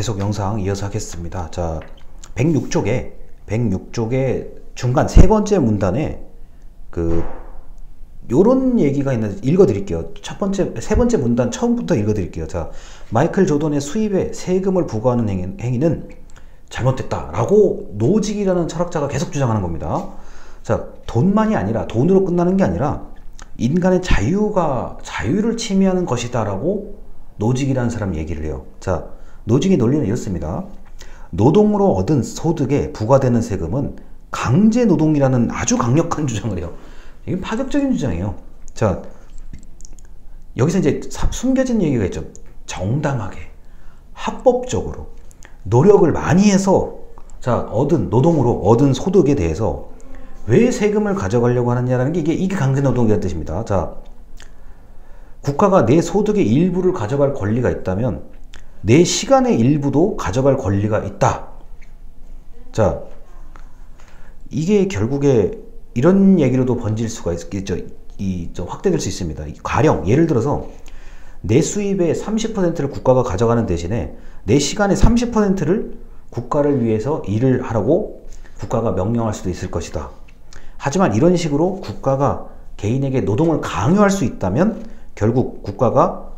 계속 영상 이어서 하겠습니다. 자, 106쪽에 중간 세 번째 문단에 요런 얘기가 있는데 읽어드릴게요. 세 번째 문단 처음부터 읽어드릴게요. 자, 마이클 조던의 수입에 세금을 부과하는 행위는 잘못됐다라고 노직이라는 철학자가 계속 주장하는 겁니다. 자, 돈만이 아니라, 돈으로 끝나는 게 아니라 인간의 자유를 침해하는 것이다라고 노직이라는 사람이 얘기를 해요. 자, 노직의 논리는 이렇습니다. 노동으로 얻은 소득에 부과되는 세금은 강제 노동이라는 아주 강력한 주장을 해요. 이게 파격적인 주장이에요. 자, 여기서 이제 숨겨진 얘기가 있죠. 정당하게, 합법적으로, 노력을 많이 해서, 자, 노동으로 얻은 소득에 대해서 왜 세금을 가져가려고 하느냐라는 게 이게 강제 노동이라는 뜻입니다. 자, 국가가 내 소득의 일부를 가져갈 권리가 있다면 내 시간의 일부도 가져갈 권리가 있다. 자, 이게 결국에 이런 얘기로도 번질 수가 있겠죠. 확대될 수 있습니다. 가령 예를 들어서 내 수입의 30%를 국가가 가져가는 대신에 내 시간의 30%를 국가를 위해서 일을 하라고 국가가 명령할 수도 있을 것이다. 하지만 이런 식으로 국가가 개인에게 노동을 강요할 수 있다면 결국 국가가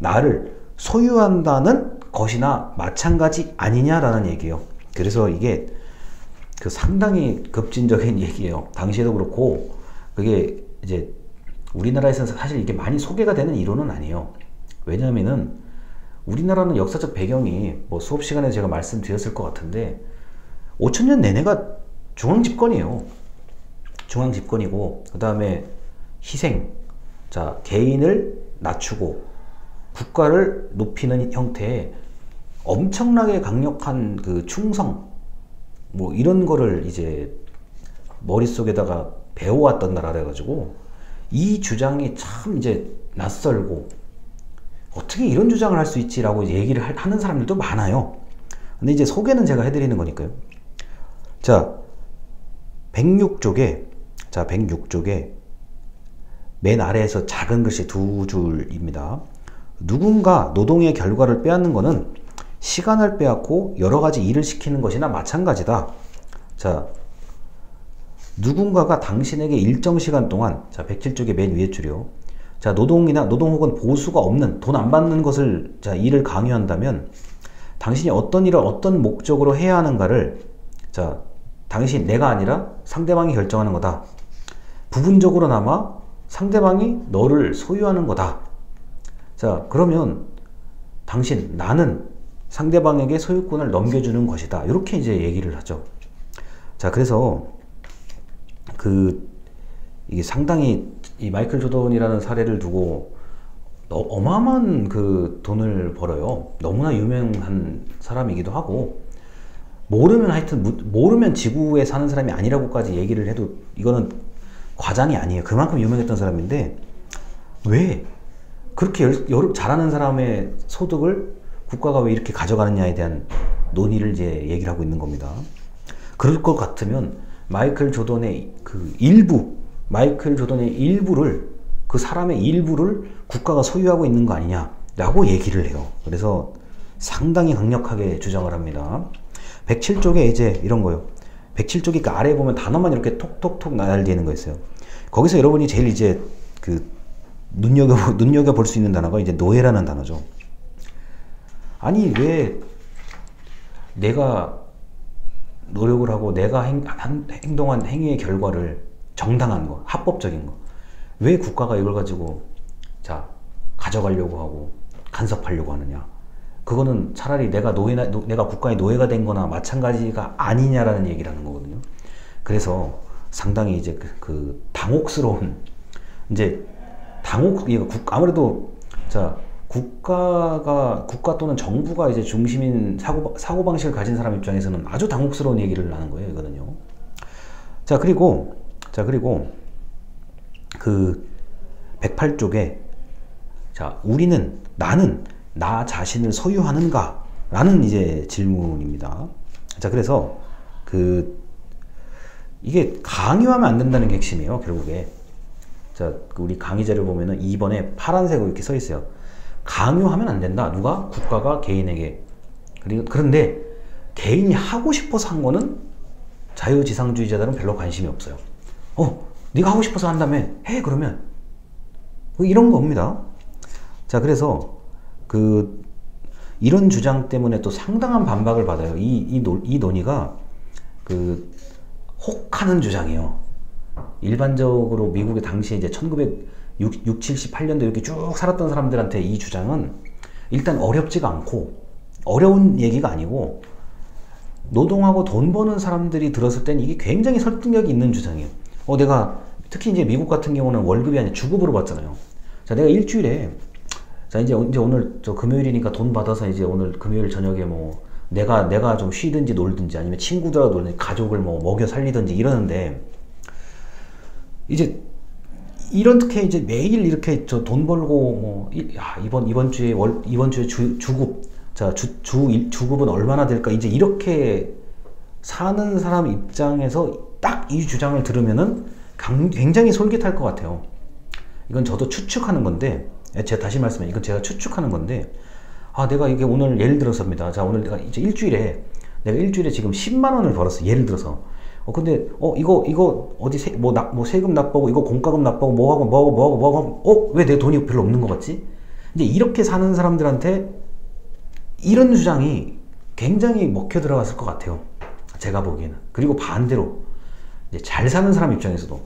나를 소유한다는 것이나 마찬가지 아니냐라는 얘기예요. 그래서 이게 상당히 급진적인 얘기예요. 당시에도 그렇고, 그게 이제 우리나라에서는 사실 이게 많이 소개가 되는 이론은 아니에요. 왜냐하면은 우리나라는 역사적 배경이 수업 시간에 제가 말씀드렸을 것 같은데 5000년 내내가 중앙집권이에요. 중앙집권이고, 그 다음에 희생, 자, 개인을 낮추고 국가를 높이는 형태의 엄청나게 강력한 충성, 이런 거를 이제 머릿속에다가 배워왔던 나라라 가지고 이 주장이 참 이제 낯설고 어떻게 이런 주장을 할 수 있지라고 이제 얘기를 하는 사람들도 많아요. 근데 이제 소개는 제가 해드리는 거니까요. 자, 106쪽에 맨 아래에서 작은 글씨 두 줄입니다. 누군가 노동의 결과를 빼앗는 것은 시간을 빼앗고 여러 가지 일을 시키는 것이나 마찬가지다. 자, 누군가가 당신에게 일정 시간 동안, 자, 107쪽의 맨 위에 줄이요. 자, 노동 혹은 보수가 없는, 돈 안 받는 것을, 자, 일을 강요한다면 당신이 어떤 일을 어떤 목적으로 해야 하는가를, 자, 내가 아니라 상대방이 결정하는 거다. 부분적으로나마 상대방이 너를 소유하는 거다. 자, 그러면 나는 상대방에게 소유권을 넘겨주는 것이다. 이렇게 이제 얘기를 하죠. 자, 그래서 이게 상당히 이 마이클 조던이라는 사례를 두고 어마어마한 돈을 벌어요. 너무나 유명한 사람이기도 하고, 모르면 지구에 사는 사람이 아니라고까지 얘기를 해도 이거는 과장이 아니에요. 그만큼 유명했던 사람인데 왜 그렇게 잘하는 사람의 소득을 국가가 왜 이렇게 가져가느냐에 대한 논의를 이제 얘기를 하고 있는 겁니다. 그럴 것 같으면 마이클 조던의 일부를, 그 사람의 일부를 국가가 소유하고 있는 거 아니냐라고 얘기를 해요. 그래서 상당히 강력하게 주장을 합니다. 107쪽에 이제 이런 거요. 107쪽이 그 아래에 보면 단어만 이렇게 톡톡톡 날리는 거 있어요. 거기서 여러분이 제일 이제 눈여겨볼 수 있는 단어가 이제 노예라는 단어죠. 아니, 왜 내가 노력을 하고 내가 행동한 행위의 결과를, 정당한 거, 합법적인 거, 왜 국가가 이걸 가지고 가져가려고 하고 간섭하려고 하느냐. 그거는 차라리 내가 국가의 노예가 된 거나 마찬가지가 아니냐라는 얘기를 하는 거거든요. 그래서 상당히 이제 당혹스러운, 아무래도, 자, 국가 또는 정부가 이제 중심인 사고방식을 가진 사람 입장에서는 아주 당혹스러운 얘기를 하는 거예요, 이거는요. 자, 그리고 108쪽에, 자, 나는 나 자신을 소유하는가? 라는 이제 질문입니다. 자, 그래서 이게 강요하면 안 된다는 게 핵심이에요, 결국에. 자, 우리 강의자를 보면은 2번에 파란색으로 이렇게 써 있어요. 강요하면 안 된다. 누가? 국가가 개인에게. 그런데 개인이 하고 싶어서 한 거는 자유지상주의자들은 별로 관심이 없어요. 네가 하고 싶어서 한다며 해 그러면 이런 겁니다. 자, 그래서 이런 주장 때문에 또 상당한 반박을 받아요. 이 논의가 혹하는 주장이에요. 일반적으로 미국의 당시에 이제 1960, 78년도 이렇게 쭉 살았던 사람들한테 이 주장은 일단 어렵지가 않고 어려운 얘기가 아니고 노동하고 돈 버는 사람들이 들었을 땐 이게 굉장히 설득력이 있는 주장이에요. 내가 특히 이제 미국 같은 경우는 월급이 아니라 주급으로 받잖아요. 자, 내가 일주일에 자 이제 오늘 저 금요일이니까 돈 받아서 이제 오늘 금요일 저녁에 뭐 내가 좀 쉬든지 놀든지 아니면 친구들하고 놀든지 가족을 뭐 먹여 살리든지 이러는데 이제 이렇게 이제 매일 이렇게 저 돈 벌고 뭐 이번 주에 주급 자 주급은 얼마나 될까 이제 이렇게 사는 사람 입장에서 딱 이 주장을 들으면은 굉장히 솔깃할 것 같아요. 이건 저도 추측하는 건데 제가 다시 말씀해 이건 제가 추측하는 건데 내가 이게 오늘 예를 들어서입니다. 자, 오늘 내가 이제 일주일에 지금 10만 원을 벌었어. 예를 들어서. 근데 이거 어디 세금 납부하고 이거 공과금 납부하고 뭐하고 왜 내 돈이 별로 없는 것 같지? 이제 이렇게 사는 사람들한테 이런 주장이 굉장히 먹혀 들어갔을 것 같아요. 제가 보기에는. 그리고 반대로 이제 잘 사는 사람 입장에서도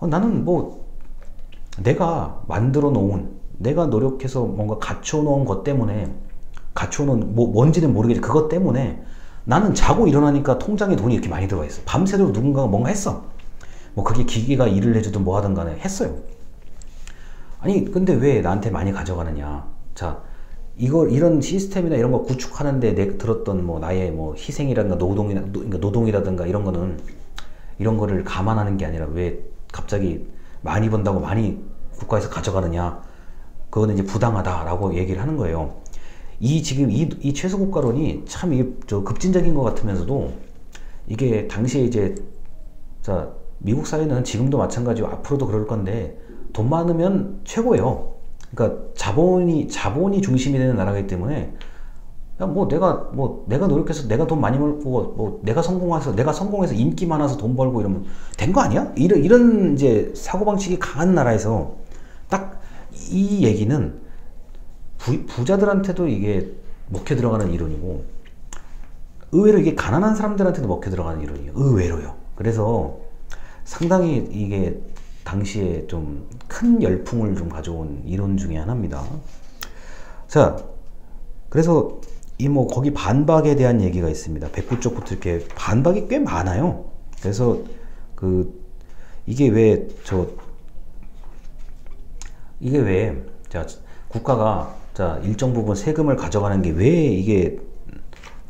나는 뭐 내가 만들어 놓은 내가 노력해서 뭔가 갖춰 놓은 것 때문에 뭔지는 모르겠지. 그것 때문에 나는 자고 일어나니까 통장에 돈이 이렇게 많이 들어가 있어. 밤새도록 누군가가 뭔가 했어. 뭐 그게 기계가 일을 해주든 뭐 하든 간에 했어요. 아니 근데 왜 나한테 많이 가져가느냐. 자, 이런 시스템이나 이런 거 구축하는데 내가 들었던 뭐 나의 뭐 희생이라든가 노동이라든가 이런 거는 이런 거를 감안하는 게 아니라 왜 갑자기 많이 번다고 많이 국가에서 가져가느냐. 그거는 이제 부당하다라고 얘기를 하는 거예요. 지금 이 최소국가론이 참 급진적인 것 같으면서도 이게 당시에 이제 자 미국 사회는 지금도 마찬가지고 앞으로도 그럴 건데 돈 많으면 최고예요. 그러니까 자본이 중심이 되는 나라이기 때문에 내가 노력해서 내가 돈 많이 벌고 내가 성공해서 인기 많아서 돈 벌고 이러면 된 거 아니야? 이런 이제 사고방식이 강한 나라에서 딱 이 얘기는 부자들한테도 이게 먹혀 들어가는 이론이고 의외로 이게 가난한 사람들한테도 먹혀 들어가는 이론이에요. 의외로요. 그래서 상당히 이게 당시에 좀 큰 열풍을 좀 가져온 이론 중에 하나입니다. 자, 그래서 거기 반박에 대한 얘기가 있습니다. 백구 쪽부터 이렇게 반박이 꽤 많아요. 그래서 이게 왜 자, 국가가 일정 부분 세금을 가져가는 게 왜 이게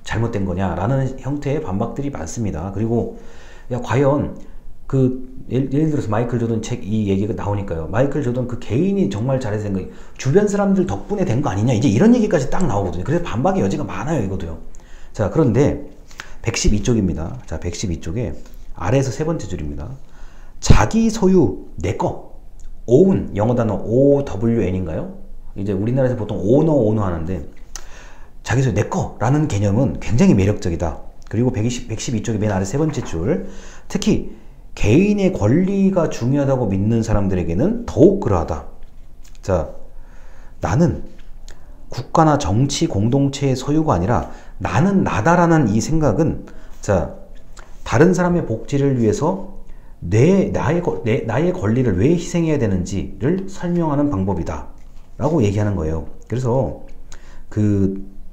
잘못된 거냐라는 형태의 반박들이 많습니다. 그리고 과연 예를 들어서 마이클 조던 책 이 얘기가 나오니까요. 마이클 조던 개인이 정말 잘해서 된 거, 주변 사람들 덕분에 된 거 아니냐 이제 이런 얘기까지 딱 나오거든요. 그래서 반박의 여지가 많아요, 이것도요. 자, 그런데 112쪽입니다. 자, 112쪽에 아래에서 세 번째 줄입니다. 자기 소유 내거 own 영어 단어 OWN인가요? 이제 우리나라에서 보통 오너 하는데 자기 소유 내거라는 개념은 굉장히 매력적이다. 그리고 112쪽의 맨 아래 세 번째 줄, 특히 개인의 권리가 중요하다고 믿는 사람들에게는 더욱 그러하다. 자, 나는 국가나 정치 공동체의 소유가 아니라 나는 나다라는 이 생각은 자, 다른 사람의 복지를 위해서 나의 권리를 왜 희생해야 되는지를 설명하는 방법이다 라고 얘기하는 거예요. 그래서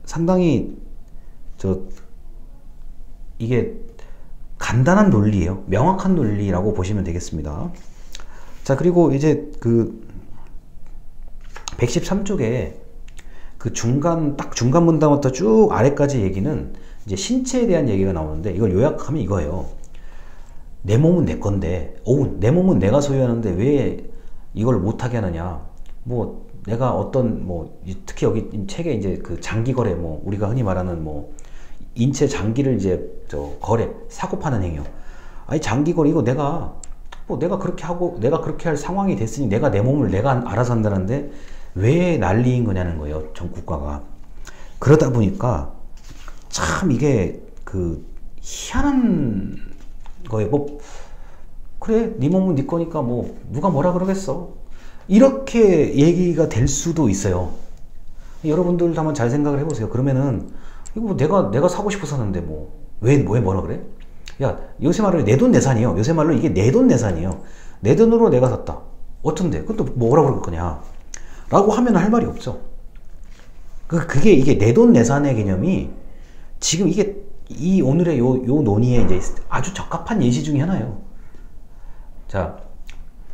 상당히 이게 간단한 논리예요. 명확한 논리라고 보시면 되겠습니다. 자, 그리고 이제 113쪽에 중간 문단부터 쭉 아래까지 얘기는 이제 신체에 대한 얘기가 나오는데 이걸 요약하면 이거예요. 내 몸은 내 건데, 내 몸은 내가 소유하는데 왜 이걸 못하게 하느냐. 내가 특히 여기 책에 이제 장기 거래, 우리가 흔히 말하는 인체 장기를 이제 거래, 사고 파는 행위요. 아니, 장기 거래, 이거 내가 그렇게 하고, 내가 그렇게 할 상황이 됐으니 내가 내 몸을 내가 알아서 한다는데 왜 난리인 거냐는 거예요, 전 국가가. 그러다 보니까 참 이게 그 희한한 거예요. 뭐 그래 네 몸은 네 거니까 뭐 누가 뭐라 그러겠어, 이렇게 얘기가 될 수도 있어요. 여러분들도 한번 잘 생각을 해보세요. 그러면은 이거 뭐 내가 사고 싶어 샀는데 뭐 왜 뭐라 그래? 야, 요새 말로 내 돈 내산이요. 요새 말로 이게 내 돈 내산이에요. 내 돈으로 내가 샀다. 어떤데? 그건 또 뭐라 그럴 거냐? 라고 하면 할 말이 없죠. 그게 이게 내 돈 내산의 개념이 지금 이게 이 오늘의 요 논의에 이제 아주 적합한 예시 중에 하나예요. 자,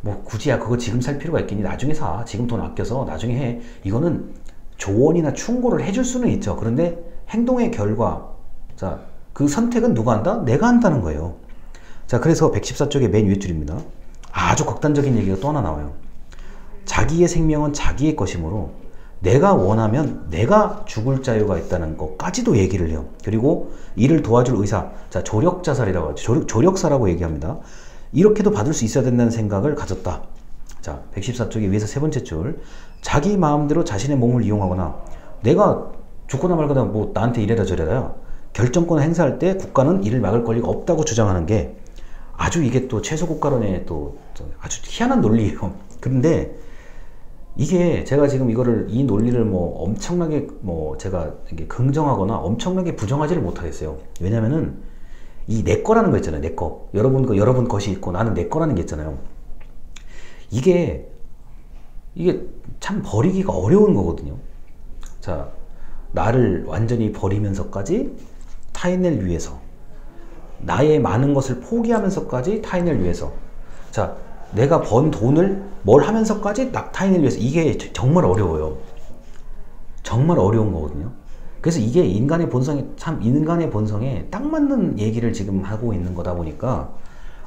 뭐 굳이 야 그거 지금 살 필요가 있겠니? 나중에 사. 지금 돈 아껴서 나중에 해. 이거는 조언이나 충고를 해줄 수는 있죠. 그런데 행동의 결과, 자, 그 선택은 누가 한다? 내가 한다는 거예요. 자, 그래서 114쪽의 맨 위에 줄입니다. 아주 극단적인 얘기가 또 하나 나와요. 자기의 생명은 자기의 것이므로 내가 원하면 내가 죽을 자유가 있다는 것까지도 얘기를 해요. 그리고 이를 도와줄 의사, 자, 조력자살이라고 하죠. 조력사라고 얘기합니다. 이렇게도 받을 수 있어야 된다는 생각을 가졌다. 자, 114쪽의 위에서 세 번째 줄. 자기 마음대로 자신의 몸을 이용하거나 내가 죽거나 말거나 뭐 나한테 이래라 저래라 결정권을 행사할 때 국가는 이를 막을 권리가 없다고 주장하는 게 아주 이게 또 최소국가론의 또 아주 희한한 논리예요. 그런데 이게 제가 지금 이 논리를 뭐 엄청나게 뭐 제가 이게 긍정하거나 엄청나게 부정하지를 못하겠어요. 왜냐면은 이 내 거라는 거 있잖아요. 내 거. 여러분 것이 있고 나는 내 거라는 게 있잖아요. 이게 참 버리기가 어려운 거거든요. 자, 나를 완전히 버리면서까지 타인을 위해서, 나의 많은 것을 포기하면서까지 타인을 위해서, 자, 내가 번 돈을 뭘 하면서까지 타인을 위해서, 이게 정말 어려워요. 정말 어려운 거거든요. 그래서 이게 인간의 본성에 딱 맞는 얘기를 지금 하고 있는 거다 보니까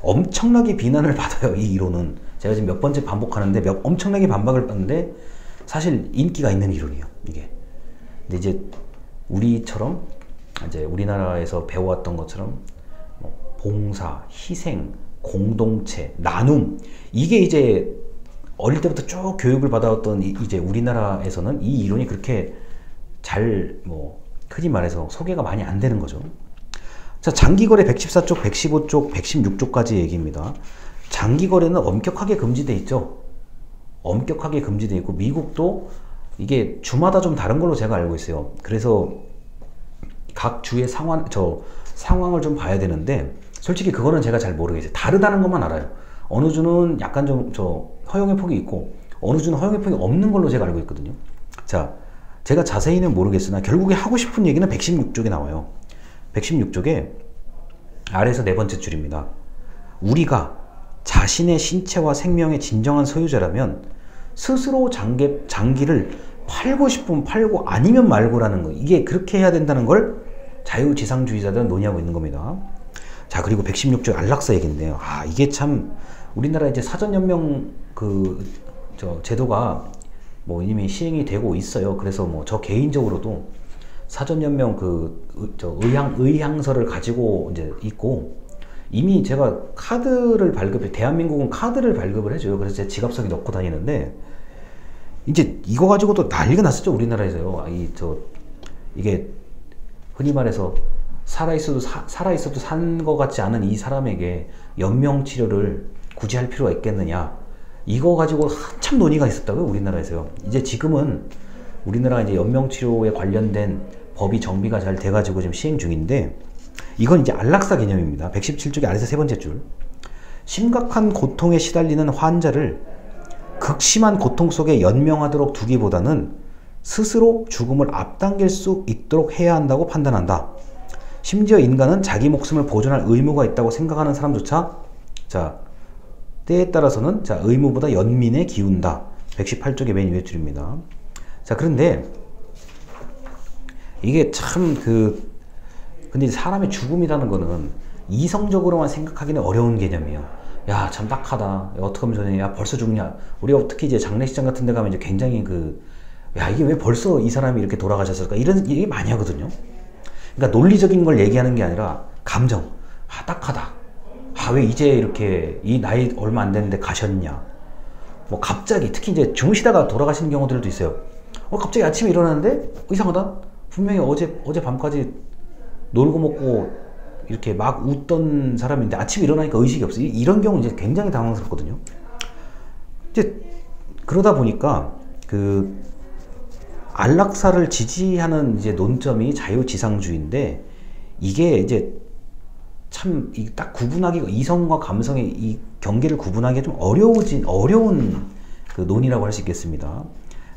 엄청나게 비난을 받아요. 이 이론은 제가 지금 몇 번째 반복하는데 엄청나게 반박을 받는데 사실 인기가 있는 이론이에요, 이게. 근데 이제 우리처럼 이제 우리나라에서 배워왔던 것처럼 뭐 봉사, 희생, 공동체, 나눔, 이게 이제 어릴 때부터 쭉 교육을 받아왔던 이제 우리나라에서는 이 이론이 그렇게 잘 뭐 흔히 말해서 소개가 많이 안 되는 거죠. 자, 장기거래 114쪽, 115쪽, 116쪽까지 얘기입니다. 장기거래는 엄격하게 금지돼 있죠. 엄격하게 금지돼 있고 미국도 이게 주마다 좀 다른 걸로 제가 알고 있어요. 그래서 각 주의 상황을 좀 봐야 되는데 솔직히 그거는 제가 잘 모르겠어요. 다르다는 것만 알아요. 어느 주는 약간 좀 허용의 폭이 있고 어느 주는 허용의 폭이 없는 걸로 제가 알고 있거든요. 자, 제가 자세히는 모르겠으나 결국에 하고 싶은 얘기는 116쪽에 나와요. 116쪽에 아래에서 네 번째 줄입니다. 우리가 자신의 신체와 생명의 진정한 소유자라면 스스로 장기를 팔고 싶으면 팔고 아니면 말고라는 거, 이게 그렇게 해야 된다는 걸 자유지상주의자들은 논의하고 있는 겁니다. 자, 그리고 116쪽 안락사 얘기인데요. 아, 이게 참 우리나라 이제 사전연명 제도가 뭐 이미 시행이 되고 있어요. 그래서 뭐 저 개인적으로도 사전연명 의향서를 가지고 이제 있고 이미 제가 카드를 대한민국은 카드를 발급을 해줘요. 그래서 제 지갑속에 넣고 다니는데 이제 이거 가지고도 난리가 났었죠, 우리나라에서요. 이게 흔히 말해서 살아있어도 산 것 같지 않은 이 사람에게 연명 치료를 굳이 할 필요가 있겠느냐, 이거 가지고 한참 논의가 있었다고요, 우리나라에서요. 이제 지금은 우리나라가 이제 연명 치료에 관련된 법이 정비가 잘 돼가지고 지금 시행 중인데 이건 이제 안락사 개념입니다. 117쪽의 아래서 세 번째 줄. 심각한 고통에 시달리는 환자를 극심한 고통 속에 연명하도록 두기보다는 스스로 죽음을 앞당길 수 있도록 해야 한다고 판단한다. 심지어 인간은 자기 목숨을 보존할 의무가 있다고 생각하는 사람조차 자, 때에 따라서는 자, 의무보다 연민에 기운다. 118쪽의 맨 위에 줄입니다. 자, 그런데 이게 참 근데 사람의 죽음이라는 거는 이성적으로만 생각하기는 어려운 개념이에요. 야, 참 딱하다. 야, 어떻게 하면 저냐. 야, 벌써 죽냐. 우리가 특히 이제 장례식장 같은 데 가면 이제 굉장히 야, 이게 왜 벌써 이 사람이 이렇게 돌아가셨을까? 이런 얘기 많이 하거든요. 그러니까 논리적인 걸 얘기하는 게 아니라 감정. 아, 딱하다. 아, 왜 이제 이렇게 이 나이 얼마 안 됐는데 가셨냐. 뭐 갑자기 특히 이제 주무시다가 돌아가시는 경우들도 있어요. 갑자기 아침에 일어났는데 이상하다. 분명히 어제 밤까지 놀고 먹고 이렇게 막 웃던 사람인데 아침에 일어나니까 의식이 없어요. 이런 경우 이제 굉장히 당황스럽거든요. 이제 그러다 보니까 그 안락사를 지지하는 이제 논점이 자유지상주의인데, 이게 이제 참 딱 구분하기, 이성과 감성의 이 경계를 구분하기 좀 어려운 그 논의라고 할 수 있겠습니다.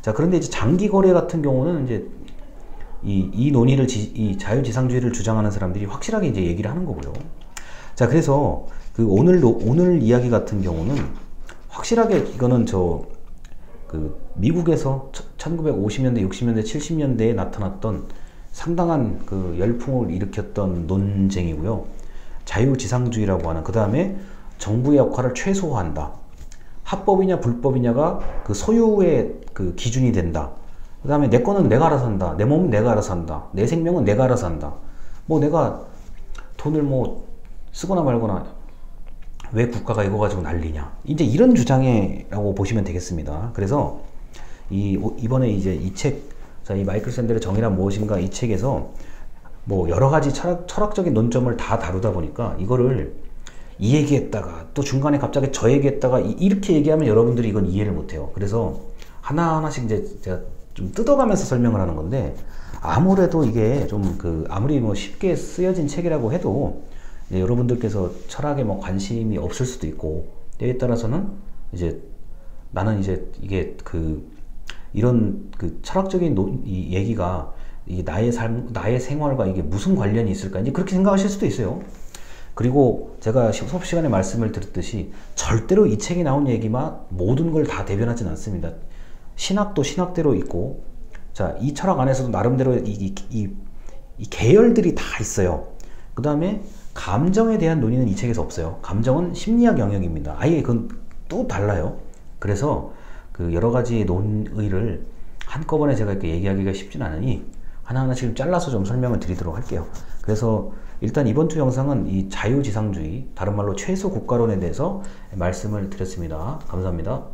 자, 그런데 이제 장기 거래 같은 경우는 이제 이 논의를 이 자유지상주의를 주장하는 사람들이 확실하게 이제 얘기를 하는 거고요. 자, 그래서 그 오늘 이야기 같은 경우는 확실하게 이거는 그 미국에서 1950년대, 60년대, 70년대에 나타났던 상당한 그 열풍을 일으켰던 논쟁이고요. 자유지상주의라고 하는, 그 다음에 정부의 역할을 최소화한다. 합법이냐 불법이냐가 그 소유의 그 기준이 된다. 그 다음에 내 거는 내가 알아서 한다. 내 몸은 내가 알아서 한다. 내 생명은 내가 알아서 한다. 뭐 내가 돈을 뭐 쓰거나 말거나 왜 국가가 이거 가지고 난리냐. 이제 이런 주장이라고 보시면 되겠습니다. 그래서 이번에 이제 이 책, 자, 이 마이클 샌델의 정의란 무엇인가, 이 책에서 뭐 여러 가지 철학적인 논점을 다 다루다 보니까 이거를 이 얘기했다가 또 중간에 갑자기 저 얘기했다가 이렇게 얘기하면 여러분들이 이건 이해를 못해요. 그래서 하나하나씩 이제 제가 좀 뜯어가면서 설명을 하는 건데, 아무래도 이게 좀 아무리 뭐 쉽게 쓰여진 책이라고 해도 여러분들께서 철학에 뭐 관심이 없을 수도 있고, 때에 따라서는 이제 나는 이제 이게 이런 철학적인 이 얘기가 나의 삶, 나의 생활과 이게 무슨 관련이 있을까, 이제 그렇게 생각하실 수도 있어요. 그리고 제가 수업 시간에 말씀을 드렸듯이 절대로 이 책에 나온 얘기만 모든 걸 다 대변하진 않습니다. 신학도 신학대로 있고, 자, 이 철학 안에서도 나름대로 이 계열들이 다 있어요. 그 다음에 감정에 대한 논의는 이 책에서 없어요. 감정은 심리학 영역입니다. 아예 그건 또 달라요. 그래서 그 여러 가지 논의를 한꺼번에 제가 이렇게 얘기하기가 쉽진 않으니 하나하나씩 잘라서 좀 설명을 드리도록 할게요. 그래서 일단 이번 주 영상은 이 자유지상주의, 다른 말로 최소 국가론에 대해서 말씀을 드렸습니다. 감사합니다.